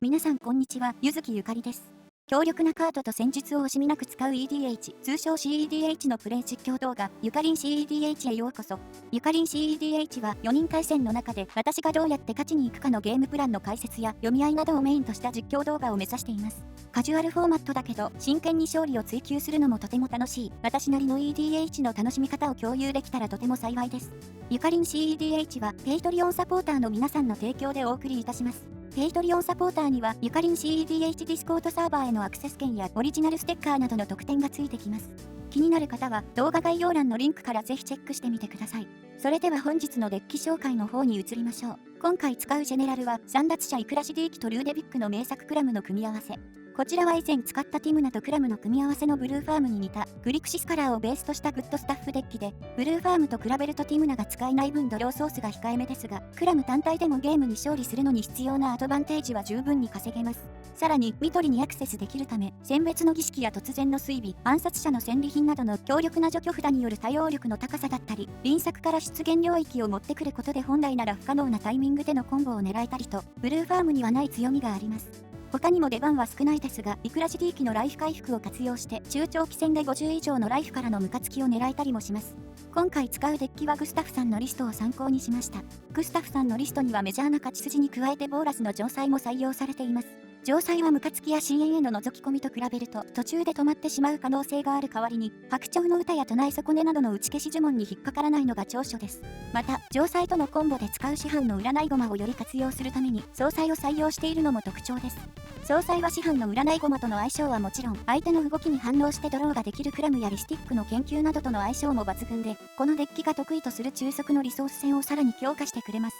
皆さんこんにちは、ゆずきゆかりです。強力なカードと戦術を惜しみなく使う EDH、通称 CEDH のプレイ実況動画、ゆかりん CEDH へようこそ。ゆかりん CEDH は4人対戦の中で私がどうやって勝ちに行くかのゲームプランの解説や読み合いなどをメインとした実況動画を目指しています。カジュアルフォーマットだけど真剣に勝利を追求するのもとても楽しい、私なりの EDH の楽しみ方を共有できたらとても幸いです。ゆかりん CEDH はペイトリオンサポーターの皆さんの提供でお送りいたします。ペイトリオンサポーターにはゆかりん CEDH ディスコードサーバーへのアクセス権やオリジナルステッカーなどの特典がついてきます。気になる方は動画概要欄のリンクからぜひチェックしてみてください。それでは本日のデッキ紹介の方に移りましょう。今回使うジェネラルは三奪者イクラシディーキとルーデビックの名作クラムの組み合わせ。こちらは以前使ったティムナとクラムの組み合わせのブルーファームに似たグリクシスカラーをベースとしたグッドスタッフデッキで、ブルーファームと比べるとティムナが使えない分ドローソースが控えめですが、クラム単体でもゲームに勝利するのに必要なアドバンテージは十分に稼げます。さらに、ミトリにアクセスできるため、選別の儀式や突然の追尾、暗殺者の戦利品などの強力な除去札による対応力の高さだったり、隣作から出現領域を持ってくることで本来なら不可能なタイミングでのコンボを狙えたりと、ブルーファームにはない強みがあります。他にも出番は少ないですが、イクラシディーキのライフ回復を活用して中長期戦で50以上のライフからのムカつきを狙えたりもします。今回使うデッキはグスタフさんのリストを参考にしました。グスタフさんのリストにはメジャーな勝ち筋に加えてボーラスの城塞も採用されています。城塞はムカつきや深淵への覗き込みと比べると途中で止まってしまう可能性がある代わりに、白鳥の歌や唱え損ねなどの打ち消し呪文に引っかからないのが長所です。また、城塞とのコンボで使う師範の占い駒をより活用するために総裁を採用しているのも特徴です。総裁は師範の占い駒との相性はもちろん、相手の動きに反応してドローができるクラムやリスティックの研究などとの相性も抜群で、このデッキが得意とする中速のリソース戦をさらに強化してくれます。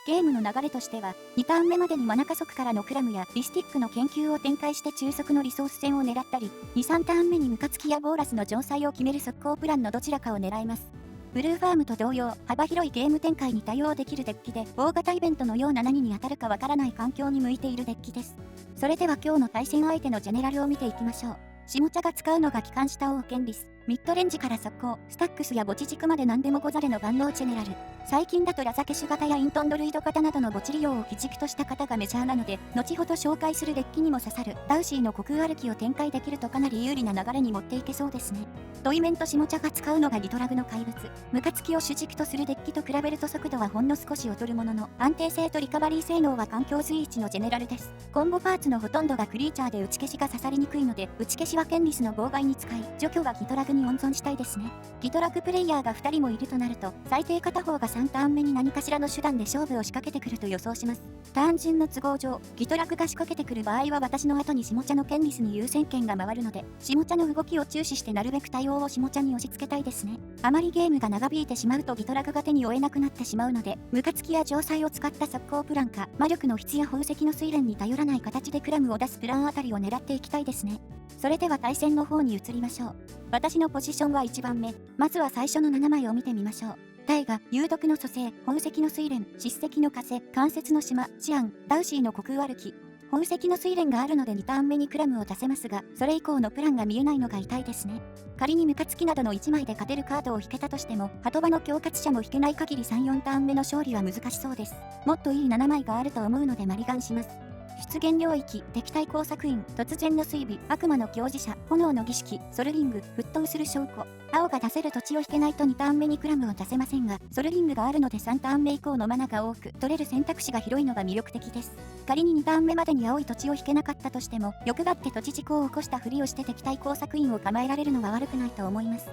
ゲームの流れとしては、2ターン目までにマナ加速からのクラムやリスティックの研究を展開して中速のリソース戦を狙ったり、2、3ターン目にムカつきやボーラスの城塞を決める速攻プランのどちらかを狙います。ブルーファームと同様、幅広いゲーム展開に対応できるデッキで、大型イベントのような何に当たるかわからない環境に向いているデッキです。それでは今日の対戦相手のジェネラルを見ていきましょう。下茶が使うのが機関下王剣リス。ミッドレンジから速攻、スタックスや墓地軸まで何でもござれの万能ジェネラル。最近だとラザケシュ型やイントンドルイド型などの墓地利用を基軸とした型がメジャーなので、後ほど紹介するデッキにも刺さるダウシーの虚空歩きを展開できるとかなり有利な流れに持っていけそうですね。ドイメンと下茶が使うのがリトラグの怪物。ムカつきを主軸とするデッキと比べると速度はほんの少し劣るものの、安定性とリカバリー性能は環境随一のジェネラルです。コンボパーツのほとんどがクリーチャーで打ち消しが刺さりにくいので、打ち消しはケンリスの妨害に使い、除去はギトラグに温存したいですね。ギトラグプレイヤーが2人もいるとなると、最低片方が3ターン目に何かしらの手段で勝負を仕掛けてくると予想します。ターン順の都合上、ギトラグが仕掛けてくる場合は私の後に下茶のケンリスに優先権が回るので、下茶の動きを注視してなるべく対応を下茶に押し付けたいですね。あまりゲームが長引いてしまうとギトラグが手に負えなくなってしまうので、ムカつきや城塞を使った速攻プランか、魔力の質や宝石の睡蓮に頼らない形でクラムを出すプランあたりを狙っていきたいですね。それでは対戦の方に移りましょう。私のポジションは1番目。まずは最初の7枚を見てみましょう。大河、有毒の蘇生、宝石の睡蓮、叱石の風、関節の島、シアン、ダウシーの虚空歩き。宝石の睡蓮があるので2ターン目にクラムを出せますが、それ以降のプランが見えないのが痛いですね。仮にムカつきなどの1枚で勝てるカードを引けたとしても、鳩場の恐喝者も引けない限り3、4ターン目の勝利は難しそうです。もっといい7枚があると思うのでマリガンします。出現領域、敵対工作員、突然の追尾、悪魔の教示者、炎の儀式、ソルリング、沸騰する証拠。青が出せる土地を引けないと2ターン目にクラムを出せませんが、ソルリングがあるので3ターン目以降のマナが多く、取れる選択肢が広いのが魅力的です。仮に2ターン目までに青い土地を引けなかったとしても、欲張って土地事故を起こしたふりをして敵対工作員を構えられるのは悪くないと思います。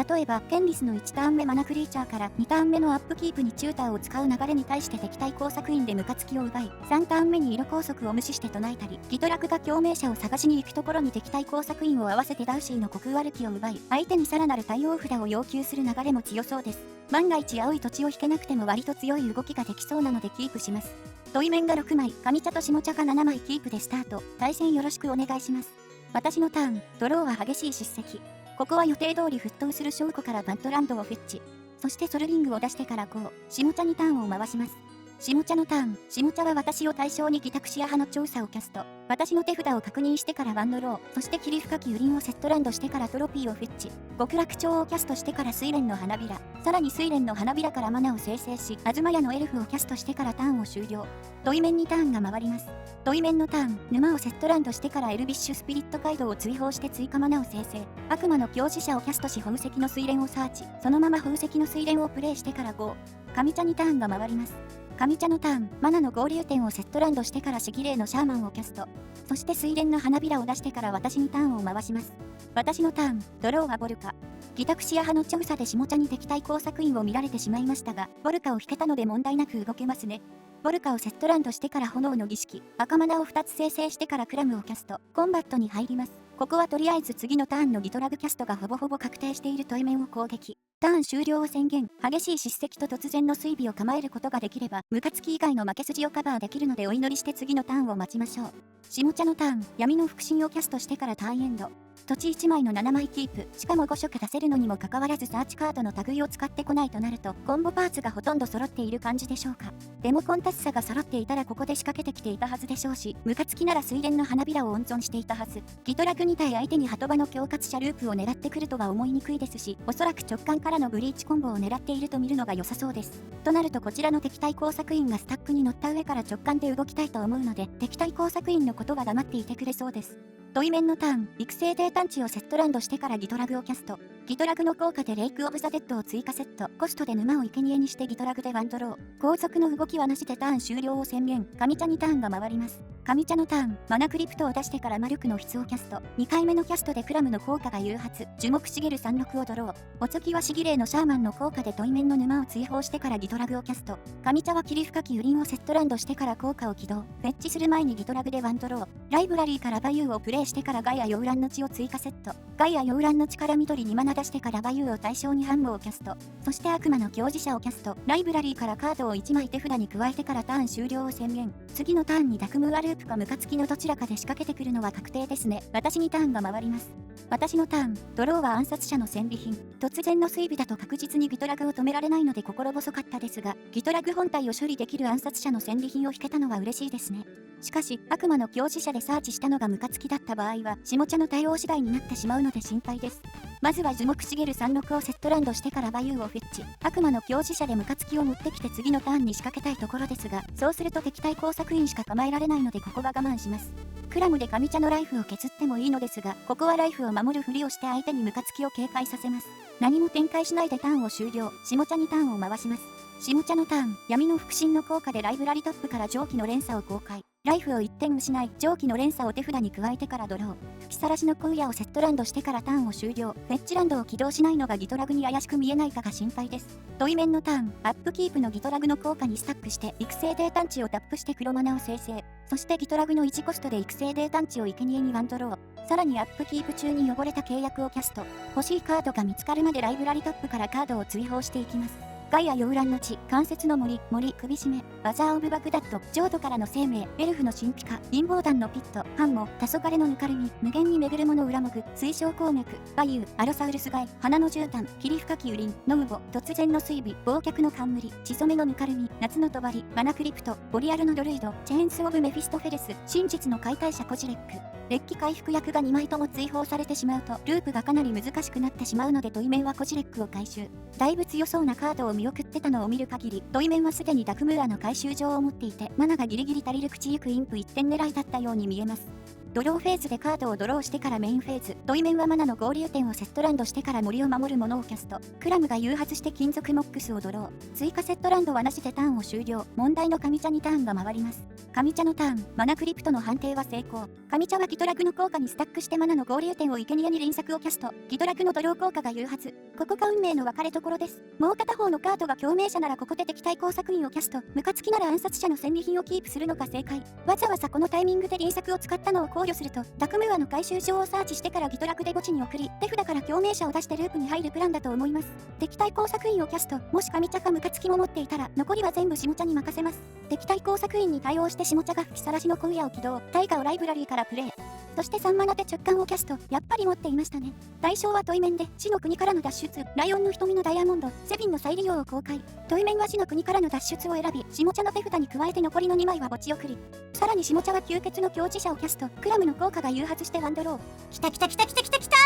例えば、ケンリスの1ターン目マナクリーチャーから2ターン目のアップキープにチューターを使う流れに対して敵対工作員でムカつきを奪い、3ターン目に色拘束を無視して唱えたり、ギトラクが共鳴者を探しに行くところに敵対工作員を合わせてダウシーの虚空歩きを奪い、相手にさらなる対応札を要求する流れも強そうです。万が一青い土地を引けなくても割と強い動きができそうなのでキープします。ドイメンが6枚、上茶と下茶が7枚キープでスタート。対戦よろしくお願いします。私のターン、ドローは激しい叱石。ここは予定通り沸騰する証拠からバッドランドをフェッチ。そしてソルリングを出してからこう、下茶にターンを回します。下茶のターン。下茶は私を対象にギタクシア派の調査をキャスト。私の手札を確認してからワンドロー。そして霧深き雨林をセットランドしてからトロピーをフェッチ。極楽鳥をキャストしてから睡蓮の花びら。さらに睡蓮の花びらからマナを生成し、東屋のエルフをキャストしてからターンを終了。土井面にターンが回ります。土井面のターン。沼をセットランドしてからエルビッシュスピリット街道を追放して追加マナを生成。悪魔の教師者をキャストし宝石の睡蓮をサーチ。そのまま宝石の睡蓮をプレイしてから5。上茶にターンが回ります。上茶のターン。マナの合流点をセットランドしてからシギレイのシャーマンをキャスト。そして睡蓮の花びらを出してから私にターンを回します。私のターン。ドローはボルカ。ギタクシア派の調査で下茶に敵対工作員を見られてしまいましたが、ボルカを引けたので問題なく動けますね。ボルカをセットランドしてから炎の儀式、赤マナを2つ生成してからクラムをキャスト、コンバットに入ります。ここはとりあえず次のターンのギトラグキャストがほぼほぼ確定しているトイメンを攻撃。ターン終了を宣言。激しい叱責と突然の追尾を構えることができれば、ムカつき以外の負け筋をカバーできるのでお祈りして次のターンを待ちましょう。下茶のターン、闇の腹心をキャストしてからターンエンド。土地1枚の7枚キープ、しかも5色出せるのにもかかわらずサーチカードの類を使ってこないとなると、コンボパーツがほとんど揃っている感じでしょうか。でもコンタス差が揃っていたらここで仕掛けてきていたはずでしょうし、ムカつきなら睡蓮の花びらを温存していたはず。ギトラグ2体相手に鳩場の恐喝者ループを狙ってくるとは思いにくいですし、おそらく直感からのブリーチコンボを狙っていると見るのが良さそうです。となるとこちらの敵対工作員がスタックに乗った上から直感で動きたいと思うので、敵対工作員のことは黙っていてくれそうです。土井面のターン、育成低探知をセットランドしてからギトラグをキャスト。ギトラグの効果でレイクオブザデッドを追加セット。コストで沼を生贄にしてギトラグでワンドロー。後続の動きはなしでターン終了を宣言。上茶にターンが回ります。上茶のターン、マナクリプトを出してから魔力の筆をキャスト。2回目のキャストでクラムの効果が誘発。樹木しげる36をドロー。お次はシギレイのシャーマンの効果で土井面の沼を追放してからギトラグをキャスト。上茶は霧深き雨林をセットランドしてから効果を起動。フェッチする前にギトラグでワンドロー。ライブラリーからバユーをプレイしてからガイア溶卵の血を追加セット。ガイア溶卵の血から緑にマナ出してからバユーを対象にハンモをキャスト。そして悪魔の教示者をキャスト。ライブラリーからカードを1枚手札に加えてからターン終了を宣言。次のターンにダクムーアループかムカつきのどちらかで仕掛けてくるのは確定ですね。私にターンが回ります。私のターン、ドローは暗殺者の戦利品。突然の追尾だと確実にギトラグを止められないので心細かったですが、ギトラグ本体を処理できる暗殺者の戦利品を引けたのは嬉しいですね。しかし、悪魔の教示者でサーチしたのがムカつきだった場合は、下茶の対応次第になってしまうので心配です。まずは樹木しげる36をセットランドしてからバユーをフェッチ。悪魔の教示者でムカつきを持ってきて次のターンに仕掛けたいところですが、そうすると敵対工作員しか構えられないのでここは我慢します。クラムで上茶のライフを削ってもいいのですが、ここはライフを守るふりをして相手にムカつきを警戒させます。何も展開しないでターンを終了。下茶にターンを回します。下茶のターン、闇の腹心の効果でライブラリトップから蒸気の連鎖を公開。ライフを1点失い、蒸気の連鎖を手札に加えてからドロー。吹きさらしの荒野をセットランドしてからターンを終了。フェッチランドを起動しないのがギトラグに怪しく見えないかが心配です。土井面のターン、アップキープのギトラグの効果にスタックして育成低探知をタップして黒マナを生成。そしてギトラグの1コストで育成低探知を生贄にワンドロー。さらにアップキープ中に汚れた契約をキャスト。欲しいカードが見つかるまでライブラリトップからカードを追放していきます。ガイア溶卵の地、関節の森、首絞め、バザーオブバグダッド、浄土からの生命、エルフの神秘化、陰謀団のピット、ハンモ、黄昏のぬかるみ、無限に巡るもの裏目、水晶鉱脈、バユー、アロサウルスガイ、花の絨毯、霧深き雨林、ノウボ、突然の水尾、忘却の冠、血染めのぬかるみ、夏の帳、マナクリプト、ボリアルのドルイド、チェーンスオブメフィストフェレス、真実の解体者コジレック。デッキ回復役が2枚とも追放されてしまうと、ループがかなり難しくなってしまうので、土井面はコジレックを回収。だいぶ強そうなカードを見送ってたのを見る限り、土井面はすでにダクムーアの回収状を持っていて、マナがギリギリ足りる口行くインプ1点狙いだったように見えます。ドローフェーズでカードをドローしてからメインフェーズ。土井面はマナの合流点をセットランドしてから森を守るものをキャスト。クラムが誘発して金属モックスをドロー。追加セットランドはなしでターンを終了。問題の上茶にターンが回ります。上茶のターン、マナクリプトの判定は成功。上茶はギトラグの効果にスタックしてマナの合流点を生贄に連作をキャスト。ギトラグのドロー効果が誘発。ここが運命の分かれどころです。もう片方のカードが共鳴者ならここで敵対工作員をキャスト。ムカつきなら暗殺者の戦利品をキープするのが正解。わざわざこのタイミングで連作を使ったのを考慮すると、ダクムーアの回収状をサーチしてからギトラグで墓地に送り、手札から共鳴者を出してループに入るプランだと思います。敵対工作員をキャスト。もし上茶かムカつきも持っていたら、残りは全部下茶に任せます。敵対工作員に対応して下茶が吹きさらしの荒野を起動。タイガをライブラリーからプレイ。そして3マナで直感をキャスト、やっぱり持っていましたね。対象はトイメンで、死の国からの脱出、ライオンの瞳のダイヤモンド、セビンの再利用を公開。トイメンは死の国からの脱出を選び、下茶の手札に加えて残りの2枚は墓地送り。さらに下茶は吸血の強磁者をキャスト、クラムの効果が誘発してワンドロー。きたきたきたきたきたきた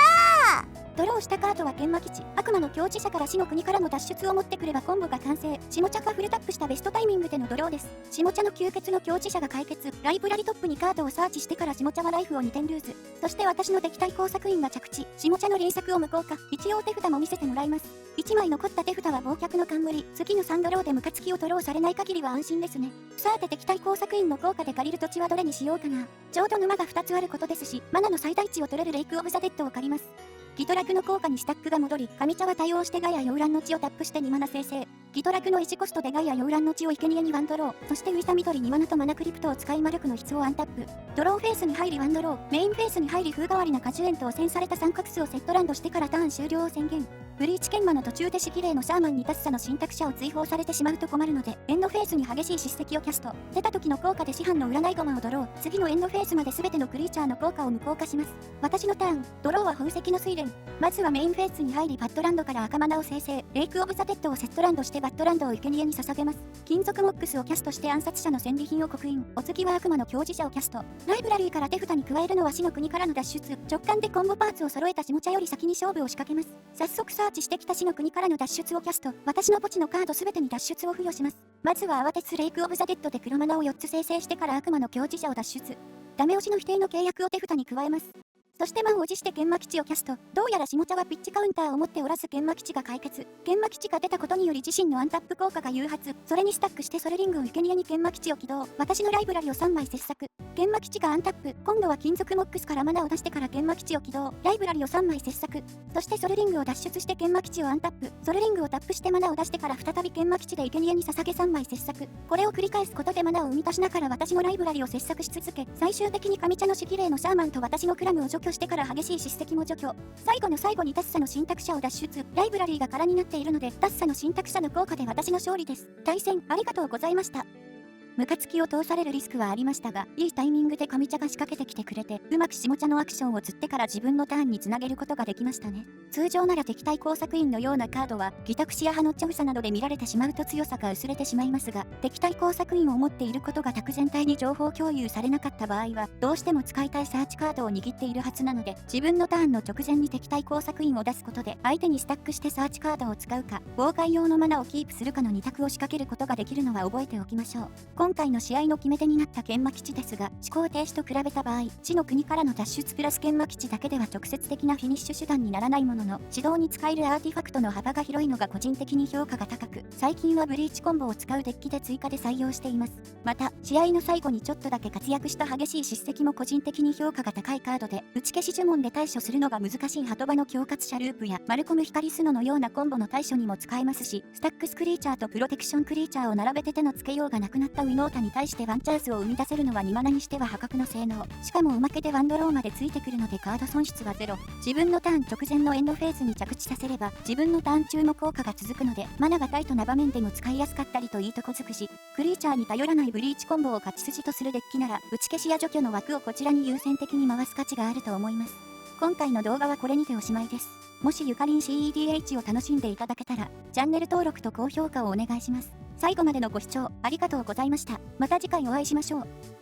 ドローしたカードは研磨基地、悪魔の強磁者から死の国からの脱出を持ってくればコンボが完成。下茶がフルタップしたベストタイミングでのドローです。下茶の吸血の強磁者が解決。ライブラリトップにカードをサーチしてから下茶はライフを2点ルーズ。そして私の敵対工作員が着地。下茶の輪作を無効化。一応手札も見せてもらいます。1枚残った手札は忘却の冠。次の3ドローでムカつきをドローされない限りは安心ですね。さて敵対工作員の効果で借りる土地はどれにしようかな。ちょうど沼が2つあることですし、マナの最大値を取れるレイクオブザデッドを借ります。ギトラクの効果にスタックが戻り、上茶は対応してガイア溶卵の血をタップして2マナ生成。ギトラクの1コストでガイア溶卵の血を生贄にワンドロー。そしてウィサ緑2マナとマナクリプトを使い魔力の質をアンタップ。ドローフェースに入りワンドロー。メインフェースに入り風変わりな果樹園と汚染された三角巣をセットランドしてからターン終了を宣言。ブリーチ研磨の途中で指揮霊のシャーマンにタッサの信託者を追放されてしまうと困るので、エンドフェースに激しい叱責をキャスト。出た時の効果で師範の占い駒をドロー。次のエンドフェースまで全てのクリーチャーの効果を無効化します。私のターン、ドローは宝石の睡蓮。まずはメインフェースに入りバッドランドから赤マナを生成。レイクオブザデッドをセットランドしてバッドランドを生贄に捧げます。金属モックスをキャストして暗殺者の戦利品を刻印。お次は悪魔の強磁者をキャスト。ライブラリーから手札に加えるのは死の国からの脱出。直感でコンボパーツを揃えた下茶より先に勝負を仕掛けます。早速サーチしてきた死の国からの脱出をキャスト。私の墓地のカードすべてに脱出を付与します。まずは慌てつレイクオブザデッドで黒マナを4つ生成してから悪魔の強磁者を脱出。ダメ押しの否定の契約を手札に加えます。そして満を持して研磨基地をキャスト。どうやら下茶はピッチカウンターを持っておらず研磨基地が解決。研磨基地が出たことにより自身のアンタップ効果が誘発。それにスタックしてソレリングを生贄に研磨基地を起動。私のライブラリを3枚切削。研磨基地がアンタップ。今度は金属モックスからマナを出してから研磨基地を起動。ライブラリを3枚切削。そしてソレリングを脱出して研磨基地をアンタップ。ソレリングをタップしてマナを出してから再び研磨基地で生贄に捧げ3枚切削。これを繰り返すことでマナを生み出しながら私のライブラリを切削し続け、最終的に上茶の指揮霊のシャーマンと私のクラムを除去してから激しい叱責も除去。最後の最後にタッサの信託者を脱出。ライブラリーが空になっているので、タッサの信託者の効果で私の勝利です。対戦ありがとうございました。ムカつきを通されるリスクはありましたが、いいタイミングで上茶が仕掛けてきてくれて、うまく下茶のアクションを釣ってから自分のターンにつなげることができましたね。通常なら敵対工作員のようなカードは、ギタクシア派のチョウサなどで見られてしまうと強さが薄れてしまいますが、敵対工作員を持っていることが卓全体に情報共有されなかった場合は、どうしても使いたいサーチカードを握っているはずなので、自分のターンの直前に敵対工作員を出すことで、相手にスタックしてサーチカードを使うか、妨害用のマナをキープするかの2択を仕掛けることができるのは覚えておきましょう。今回の試合の決め手になった研磨基地ですが、思考停止と比べた場合、死の国からの脱出プラス研磨基地だけでは直接的なフィニッシュ手段にならないものの、指導に使えるアーティファクトの幅が広いのが個人的に評価が高く、最近はブリーチコンボを使うデッキで追加で採用しています。また、試合の最後にちょっとだけ活躍した激しい叱責も個人的に評価が高いカードで、打ち消し呪文で対処するのが難しいハトバの恐喝者ループや、マルコム光スノのようなコンボの対処にも使えますし、スタックスクリーチャーとプロテクションクリーチャーを並べて手のつけようがなくなったウィノータに対してワンチャンスを生み出せるのは2マナにしては破格の性能。しかもおまけでワンドローまでついてくるのでカード損失はゼロ。自分のターン直前のエンドフェーズに着地させれば、自分のターン中の効果が続くので、マナがタイトな場面でも使いやすかったりといいとこづくし、クリーチャーに頼らないブリーチコンボを勝ち筋とするデッキなら、打ち消しや除去の枠をこちらに優先的に回す価値があると思います。今回の動画はこれにておしまいです。もしゆかりん CEDH を楽しんでいただけたら、チャンネル登録と高評価をお願いします。最後までのご視聴ありがとうございました。また次回お会いしましょう。